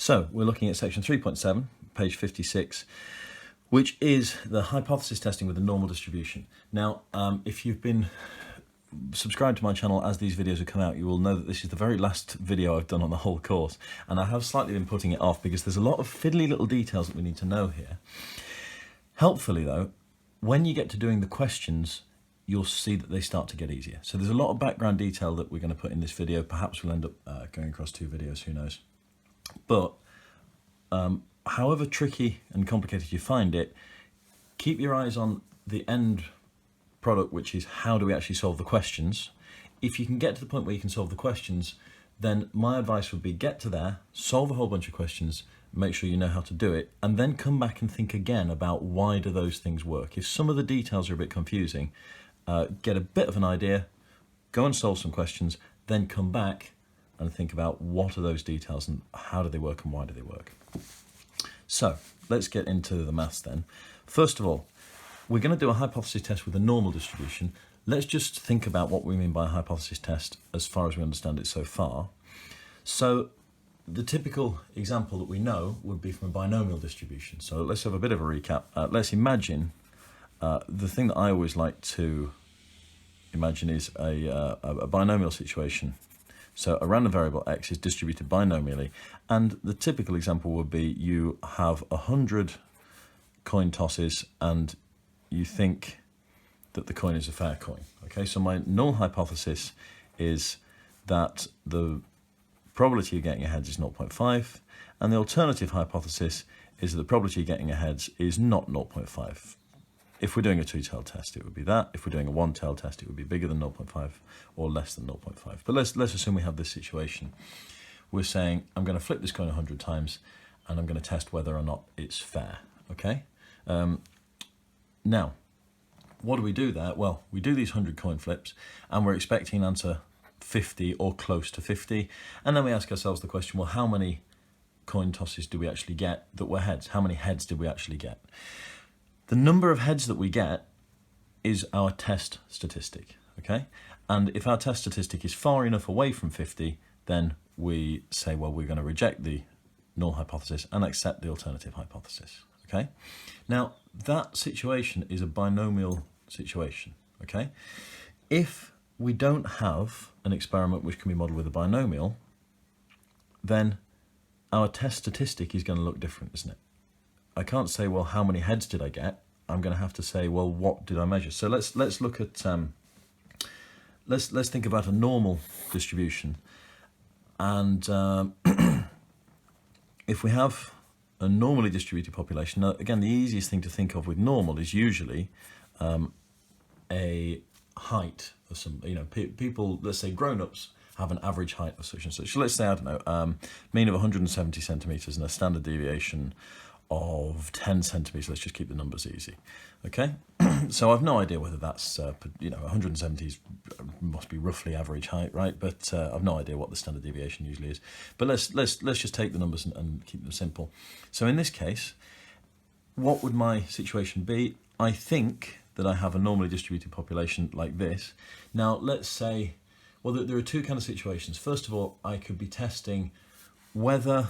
So we're looking at section 3.7, page 56, which is the hypothesis testing with a normal distribution. Now, if you've been subscribed to my channel as these videos have come out, you will know that this is the very last video I've done on the whole course, and I have slightly been putting it off because there's a lot of fiddly little details that we need to know here. Helpfully though, when you get to doing the questions, you'll see that they start to get easier. So there's a lot of background detail that we're going to put in this video. Perhaps we'll end up going across two videos, who knows. But however tricky and complicated you find it, keep your eyes on the end product, which is how do we actually solve the questions. If you can get to the point where you can solve the questions, then my advice would be get to there, solve a whole bunch of questions, make sure you know how to do it, and then come back and think again about why do those things work. If some of the details are a bit confusing, get a bit of an idea, go and solve some questions, then come back and think about what are those details and how do they work and why do they work. So let's get into the maths then. First of all, we're going to do a hypothesis test with a normal distribution. Let's just think about what we mean by a hypothesis test as far as we understand it so far. So the typical example that we know would be from a binomial distribution. So let's have a bit of a recap. Let's imagine, the thing that I always like to imagine is a binomial situation. So a random variable x is distributed binomially, and the typical example would be you have 100 coin tosses and you think that the coin is a fair coin. Okay, so my null hypothesis is that the probability of getting a heads is 0.5, and the alternative hypothesis is that the probability of getting a heads is not 0.5. If we're doing a two-tailed test, it would be that. If we're doing a one-tailed test, it would be bigger than 0.5 or less than 0.5. But let's assume we have this situation. We're saying, I'm going to flip this coin 100 times, and I'm going to test whether or not it's fair, okay? Now, what do we do there? Well, we do these 100 coin flips, and we're expecting an answer 50 or close to 50, and then we ask ourselves the question, well, how many coin tosses do we actually get that were heads? How many heads did we actually get? The number of heads that we get is our test statistic, okay? And if our test statistic is far enough away from 50, then we say, well, we're going to reject the null hypothesis and accept the alternative hypothesis, okay? Now, that situation is a binomial situation, okay? If we don't have an experiment which can be modelled with a binomial, then our test statistic is going to look different, isn't it? I can't say, well, how many heads did I get? I'm going to have to say, well, what did I measure? So let's look at let's think about a normal distribution, and if we have a normally distributed population, now again, the easiest thing to think of with normal is usually a height of some, people, let's say grown-ups have an average height of such and such. So let's say, I don't know, mean of 170 centimetres and a standard deviation of 10 centimetres. Let's just keep the numbers easy, okay? So I've no idea whether that's, 170 must be roughly average height, right? But I've no idea what the standard deviation usually is. But let's just take the numbers and keep them simple. So in this case, what would my situation be? I think that I have a normally distributed population like this. Now let's say, well, there are two kind of situations. First of all, I could be testing whether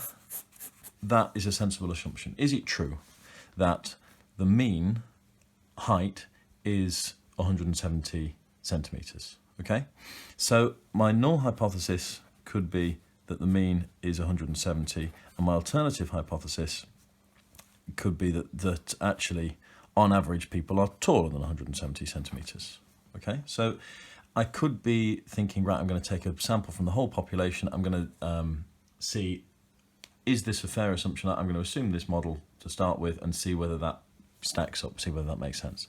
that is a sensible assumption. Is it true that the mean height is 170 centimetres, okay? So my null hypothesis could be that the mean is 170, and my alternative hypothesis could be that actually, on average, people are taller than 170 centimetres, okay? So I could be thinking, right, I'm going to take a sample from the whole population, I'm going to see, is this a fair assumption? I'm going to assume this model to start with and see whether that stacks up, see whether that makes sense.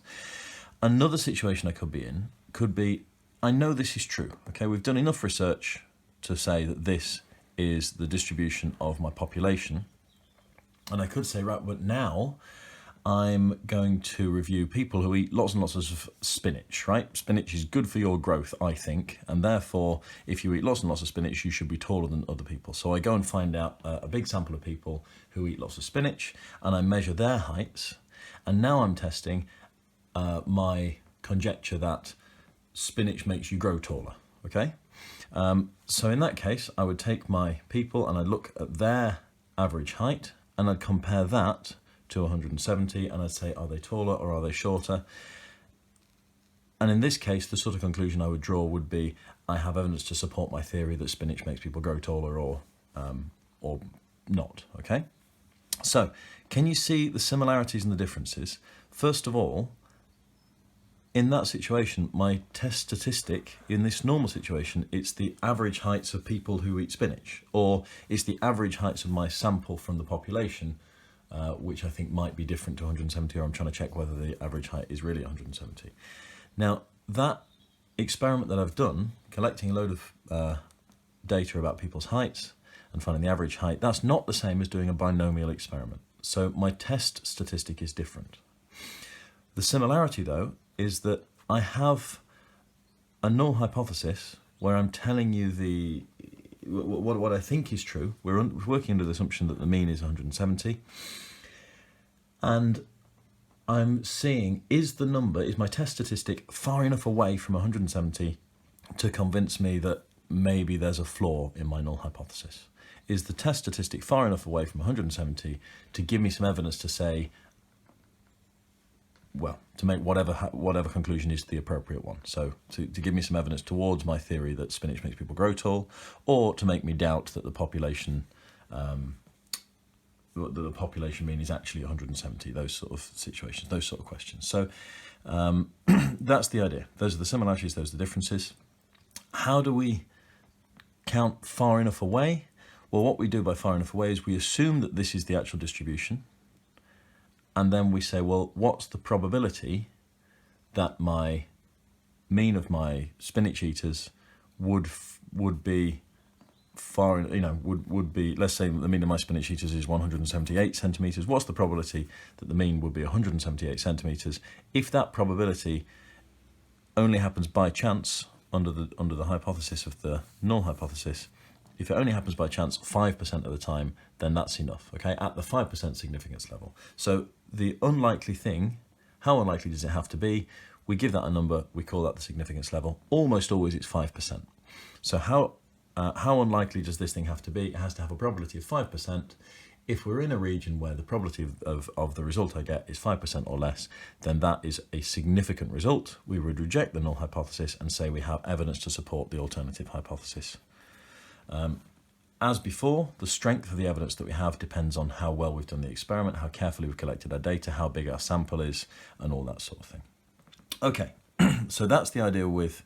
Another situation I could be in could be, I know this is true, okay? We've done enough research to say that this is the distribution of my population. And I could say, right, but now I'm going to review people who eat lots and lots of spinach, right? Spinach is good for your growth, I think, and therefore, if you eat lots and lots of spinach, you should be taller than other people. So I go and find out a big sample of people who eat lots of spinach, and I measure their heights, and now I'm testing my conjecture that spinach makes you grow taller, okay? So in that case, I would take my people and I'd look at their average height, and I'd compare that to 170, and I'd say, are they taller or are they shorter? And in this case, the sort of conclusion I would draw would be, I have evidence to support my theory that spinach makes people grow taller or not, okay? So, can you see the similarities and the differences? First of all, in that situation, my test statistic, in this normal situation, it's the average heights of people who eat spinach, or it's the average heights of my sample from the population, which I think might be different to 170, or I'm trying to check whether the average height is really 170. Now, that experiment that I've done, collecting a load of data about people's heights and finding the average height, that's not the same as doing a binomial experiment. So my test statistic is different. The similarity, though, is that I have a null hypothesis where I'm telling you what I think is true. We're working under the assumption that the mean is 170, and I'm seeing, is my test statistic far enough away from 170 to convince me that maybe there's a flaw in my null hypothesis? Is the test statistic far enough away from 170 to give me some evidence to say, well, to make whatever conclusion is the appropriate one? So to give me some evidence towards my theory that spinach makes people grow tall, or to make me doubt that the population mean is actually 170, those sort of situations, those sort of questions. So that's the idea. Those are the similarities, those are the differences. How do we count far enough away? Well, what we do by far enough away is we assume that this is the actual distribution, and then we say, well, what's the probability that my mean of my spinach eaters would be far, would be, let's say the mean of my spinach eaters is 178 centimeters. What's the probability that the mean would be 178 centimeters? If that probability only happens by chance under the hypothesis of the null hypothesis, if it only happens by chance 5% of the time, then that's enough, okay, at the 5% significance level. So the unlikely thing, how unlikely does it have to be? We give that a number, we call that the significance level. Almost always it's 5%. So how unlikely does this thing have to be? It has to have a probability of 5%. If we're in a region where the probability of the result I get is 5% or less, then that is a significant result. We would reject the null hypothesis and say we have evidence to support the alternative hypothesis. As before, the strength of the evidence that we have depends on how well we've done the experiment, how carefully we've collected our data, how big our sample is, and all that sort of thing. Okay, so that's the idea with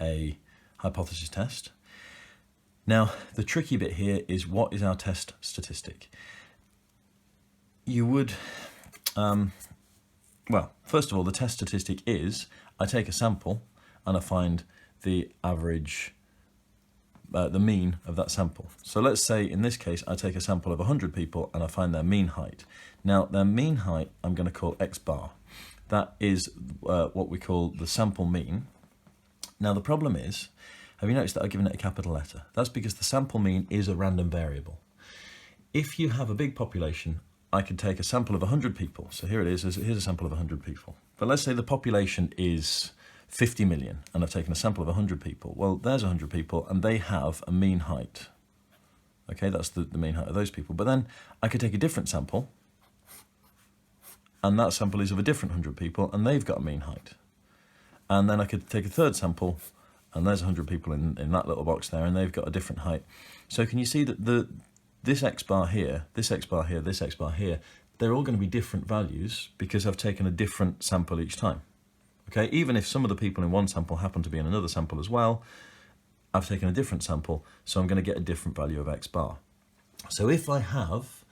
a hypothesis test. Now, the tricky bit here is, what is our test statistic? You would, well, first of all, the test statistic is, I take a sample and I find the average, the mean of that sample. So let's say in this case I take a sample of 100 people and I find their mean height. Now their mean height I'm going to call x bar. That is what we call the sample mean. Now the problem is, have you noticed that I've given it a capital letter? That's because the sample mean is a random variable. If you have a big population, I could take a sample of 100 people. So here it is, here's a sample of 100 people. But let's say the population is 50 million, and I've taken a sample of 100 people. Well, there's 100 people, and they have a mean height. Okay, that's the mean height of those people. But then I could take a different sample, and that sample is of a different 100 people, and they've got a mean height. And then I could take a third sample, and there's 100 people in that little box there, and they've got a different height. So can you see that this x bar here, this x bar here, this x bar here, they're all going to be different values because I've taken a different sample each time. Okay, even if some of the people in one sample happen to be in another sample as well, I've taken a different sample, so I'm going to get a different value of x bar. So if I have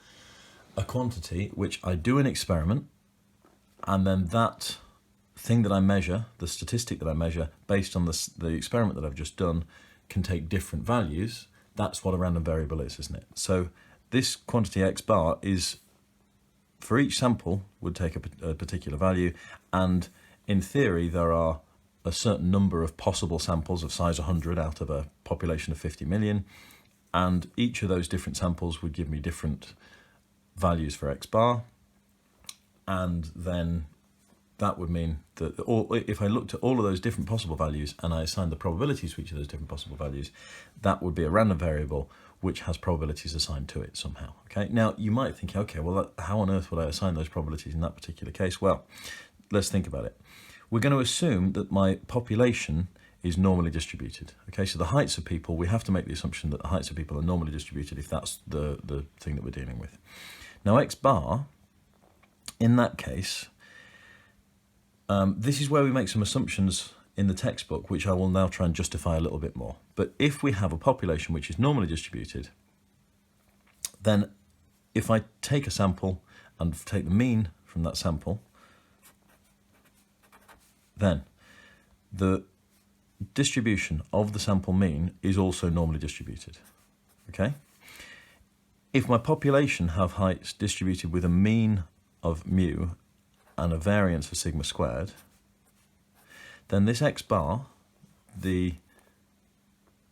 a quantity which I do an experiment, and then that thing that I measure, the statistic that I measure based on the experiment that I've just done, can take different values, that's what a random variable is, isn't it? So this quantity x bar is, for each sample, would take a particular value, and in theory there are a certain number of possible samples of size 100 out of a population of 50 million, and each of those different samples would give me different values for x bar, and then that would mean that if I looked at all of those different possible values and I assigned the probabilities for each of those different possible values, that would be a random variable which has probabilities assigned to it somehow. Okay, now you might think, okay, well, how on earth would I assign those probabilities in that particular case? Well, let's think about it. We're going to assume that my population is normally distributed. Okay, so the heights of people, we have to make the assumption that the heights of people are normally distributed if that's the thing that we're dealing with. Now, x bar, in that case, this is where we make some assumptions in the textbook, which I will now try and justify a little bit more. But if we have a population which is normally distributed, then if I take a sample and take the mean from that sample, then the distribution of the sample mean is also normally distributed. Okay? If my population have heights distributed with a mean of mu and a variance of sigma squared, then this x bar, the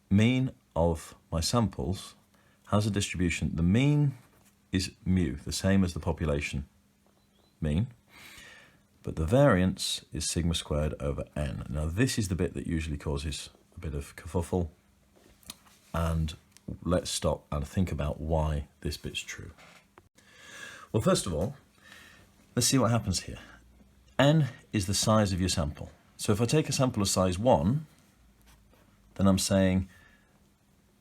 mean of my samples, has a distribution. The mean is mu, the same as the population mean, but the variance is sigma squared over n. Now this is the bit that usually causes a bit of kerfuffle, and let's stop and think about why this bit's true. Well, first of all, let's see what happens here. N is the size of your sample. So if I take a sample of size 1, then I'm saying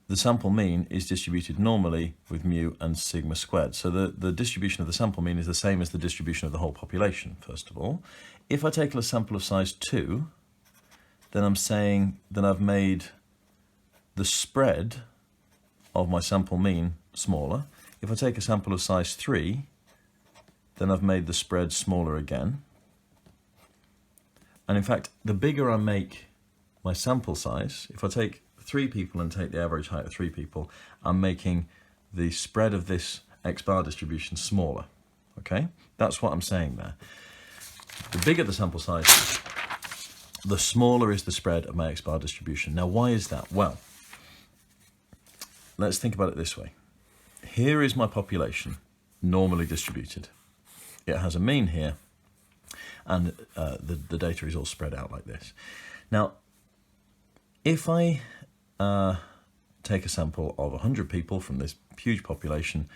the sample mean is distributed normally with mu and sigma squared. So the distribution of the sample mean is the same as the distribution of the whole population, first of all. If I take a sample of size 2, then I'm saying that I've made the spread of my sample mean smaller. If I take a sample of size 3, then I've made the spread smaller again. And in fact, the bigger I make my sample size, if I take 3 people and take the average height of 3 people, I'm making the spread of this x bar distribution smaller. Okay, that's what I'm saying there. The bigger the sample size, the smaller is the spread of my x bar distribution. Now, why is that? Well, let's think about it this way. Here is my population, normally distributed. It has a mean here, and the data is all spread out like this. Now, if I take a sample of 100 people from this huge population,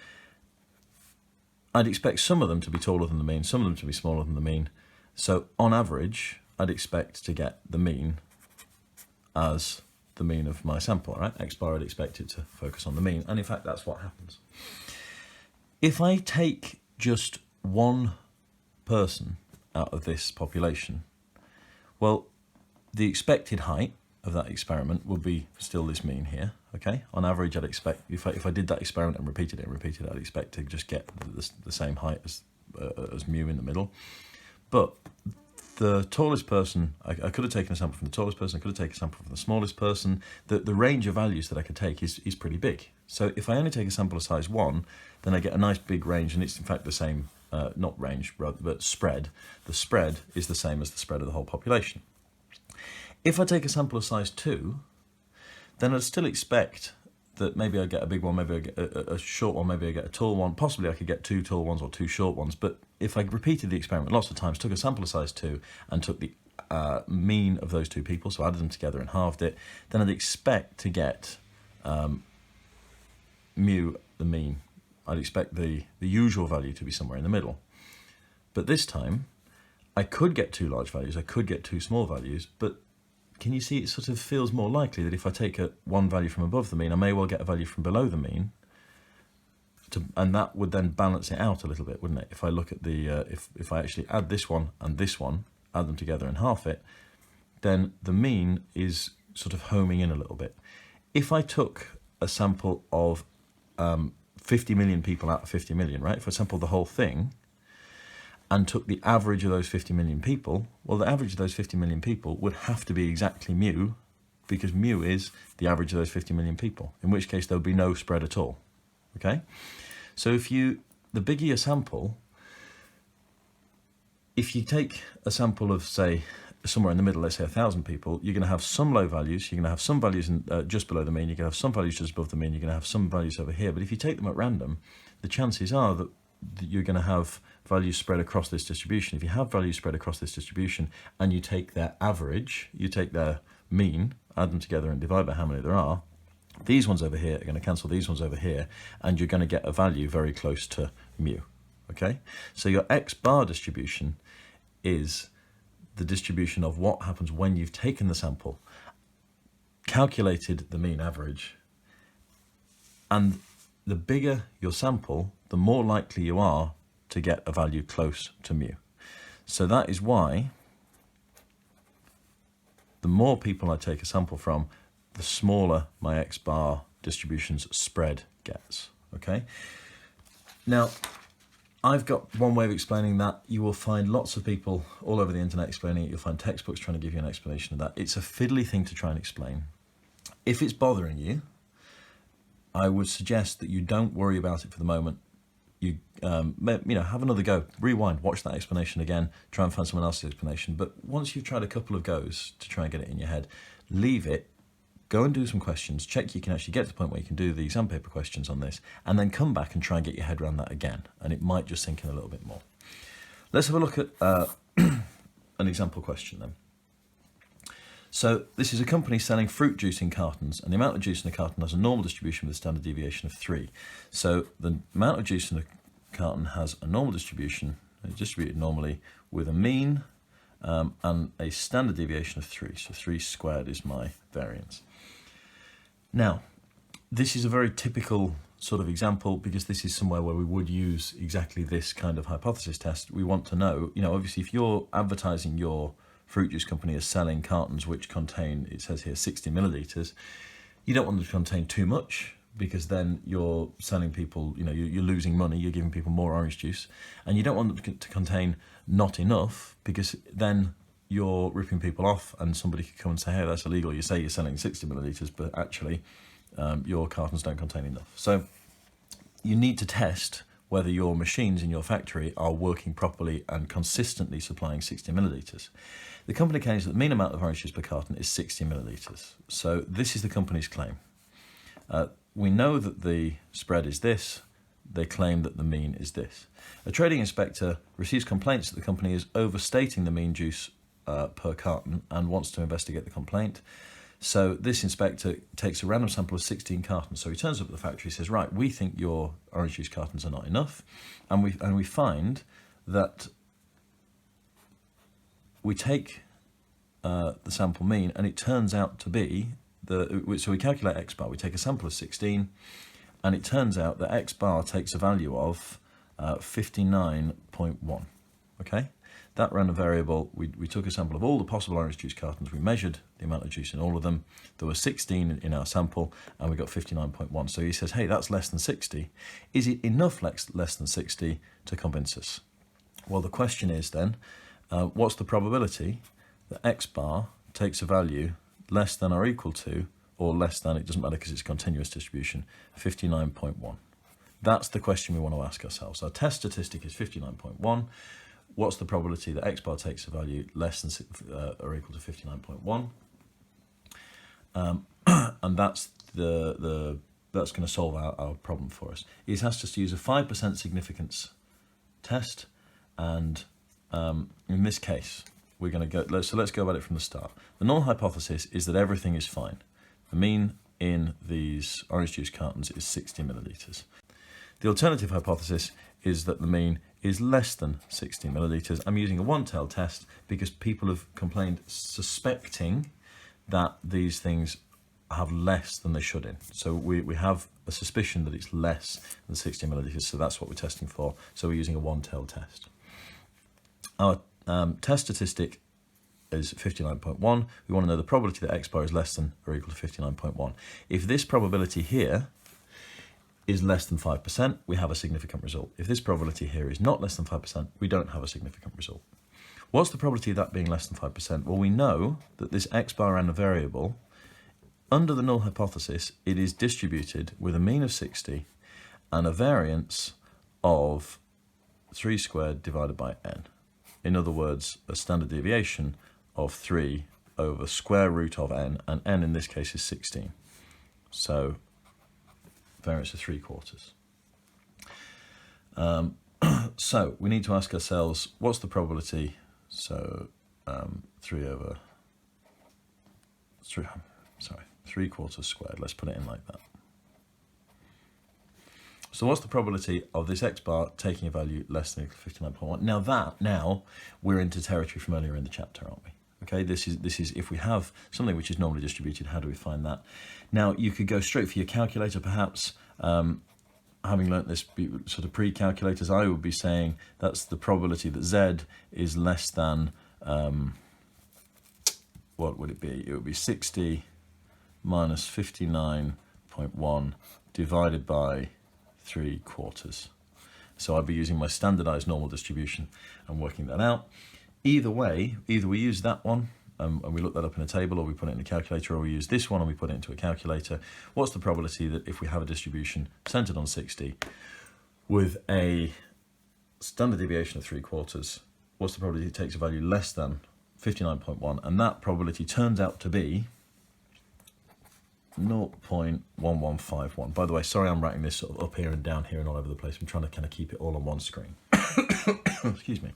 I'd expect some of them to be taller than the mean, some of them to be smaller than the mean. So on average, I'd expect to get the mean as the mean of my sample, right? X bar, I'd expect it to focus on the mean, and in fact, that's what happens. If I take just one person out of this population, well, the expected height of that experiment would be still this mean here, okay? On average, I'd expect, if I did that experiment and repeated it, I'd expect to just get the same height as mu in the middle. But the tallest person, I could have taken a sample from the tallest person, I could have taken a sample from the smallest person. The range of values that I could take is pretty big. So if I only take a sample of size 1, then I get a nice big range, and it's in fact the same, not range, rather, but spread. The spread is the same as the spread of the whole population. If I take a sample of size 2, then I'd still expect that maybe I get a big one, maybe I get a short one, maybe I get a tall one. Possibly I could get 2 tall ones or 2 short ones. But if I repeated the experiment lots of times, took a sample of size 2 and took the mean of those 2 people, so added them together and halved it, then I'd expect to get mu, the mean. I'd expect the usual value to be somewhere in the middle. But this time, I could get 2 large values, I could get 2 small values, but can you see it sort of feels more likely that if I take one value from above the mean, I may well get a value from below the mean, and that would then balance it out a little bit, wouldn't it? If I look at the, if I actually add this one and this one, add them together and half it, then the mean is sort of homing in a little bit. If I took a sample of 50 million people out of 50 million, right? If I sampled the whole thing and took the average of those 50 million people, well, the average of those 50 million people would have to be exactly mu, because mu is the average of those 50 million people, in which case there would be no spread at all, okay? So the bigger your sample, if you take a sample of, say, somewhere in the middle, let's say 1,000 people, you're going to have some low values, you're going to have some values just below the mean, you're going to have some values just above the mean, you're going to have some values over here, but if you take them at random, the chances are that you're going to have values spread across this distribution. If you have values spread across this distribution and you take their average, you take their mean, add them together and divide by how many there are, These ones over here are going to cancel these ones over here, and you're going to get a value very close to mu. Okay, so your X bar distribution is the distribution of what happens when you've taken the sample, calculated the mean average, and the bigger your sample, the more likely you are to get a value close to mu. So that is why the more people I take a sample from, the smaller my X bar distribution's spread gets. Okay. Now, I've got one way of explaining that. You will find lots of people all over the internet explaining it. You'll find textbooks trying to give you an explanation of that. It's a fiddly thing to try and explain. If it's bothering you, I would suggest that you don't worry about it for the moment. You know, have another go, rewind, watch that explanation again, try and find someone else's explanation. But once you've tried a couple of goes to try and get it in your head, leave it, go and do some questions, check you can actually get to the point where you can do the exam paper questions on this, and then come back and try and get your head around that again, and it might just sink in a little bit more. Let's have a look at an example question then. So this is a company selling fruit juice in cartons, and the amount of juice in a carton has a normal distribution with a standard deviation of 3. So the amount of juice in a carton has a normal distribution, distributed normally, with a mean and a standard deviation of 3. So 3 squared is my variance. Now, this is a very typical sort of example because this is somewhere where we would use exactly this kind of hypothesis test. We want to know, you know, obviously if you're advertising your fruit juice company is selling cartons which contain, it says here, 60 millilitres, you don't want them to contain too much because then you're selling people, you know, you're losing money, you're giving people more orange juice, and you don't want them to contain not enough because then you're ripping people off and somebody could come and say, hey, that's illegal. You say you're selling 60 millilitres, but actually your cartons don't contain enough. So you need to test whether your machines in your factory are working properly and consistently supplying 60 millilitres. The company claims that the mean amount of orange juice per carton is 60 millilitres. So this is the company's claim. We know that the spread is this. They claim that the mean is this. A trading inspector receives complaints that the company is overstating the mean juice per carton and wants to investigate the complaint. So this inspector takes a random sample of 16 cartons. So he turns up at the factory and says, right, we think your orange juice cartons are not enough. And we find that we take the sample mean and it turns out to be, so we calculate X bar, we take a sample of 16 and it turns out that X bar takes a value of 59.1, okay? That random variable, we took a sample of all the possible orange juice cartons, we measured the amount of juice in all of them, there were 16 in our sample, and we got 59.1. So he says, hey, that's less than 60. Is it enough less than 60 to convince us? Well, the question is then, what's the probability that X bar takes a value less than or equal to, or less than, it doesn't matter because it's a continuous distribution, 59.1? That's the question we want to ask ourselves. Our test statistic is 59.1. What's the probability that X bar takes a value less than or equal to 59.1? And that's that's going to solve our problem for us. It asks us to use a 5% significance test, and in this case, we're going to go. So let's go about it from the start. The null hypothesis is that everything is fine. The mean in these orange juice cartons is 60 millilitres. The alternative hypothesis is that the mean is less than 60 millilitres. I'm using a one-tailed test because people have complained suspecting that these things have less than they should in. So we have a suspicion that it's less than 60 millilitres, so that's what we're testing for. So we're using a one-tailed test. Our test statistic is 59.1. We want to know the probability that X bar is less than or equal to 59.1. If this probability here is less than 5%, we have a significant result. If this probability here is not less than 5%, we don't have a significant result. What's the probability of that being less than 5%? Well, we know that this X bar and a variable, under the null hypothesis, it is distributed with a mean of 60 and a variance of 3 squared divided by n. In other words, a standard deviation of 3 over square root of n, and n in this case is 16. So variance of 3/4. So we need to ask ourselves, what's the probability? So 3 3/4 squared. Let's put it in like that. So what's the probability of this x bar taking a value less than or equal to 59.1? Now we're into territory from earlier in the chapter, aren't we? Okay, this is if we have something which is normally distributed, how do we find that? Now you could go straight for your calculator, perhaps. Having learnt this sort of pre-calculators, I would be saying that's the probability that z is less than, what would it be? It would be 60 minus 59.1 divided by 3/4. So I'd be using my standardized normal distribution and working that out. Either way, either we use that one and we look that up in a table, or we put it in a calculator, or we use this one and we put it into a calculator. What's the probability that if we have a distribution centered on 60 with a standard deviation of 3/4, what's the probability it takes a value less than 59.1? And that probability turns out to be 0.1151. By the way, sorry I'm writing this sort of up here and down here and all over the place. I'm trying to kind of keep it all on one screen. Excuse me.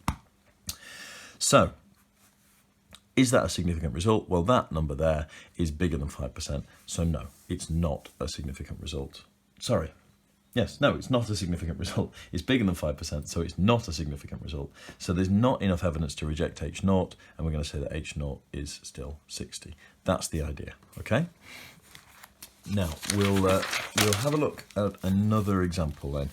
So, is that a significant result? Well, that number there is bigger than 5%, so no, it's not a significant result. Sorry. Yes, no, it's not a significant result. It's bigger than 5%, so it's not a significant result. So there's not enough evidence to reject H0, and we're going to say that H0 is still 60. That's the idea, okay? Now, we'll have a look at another example then.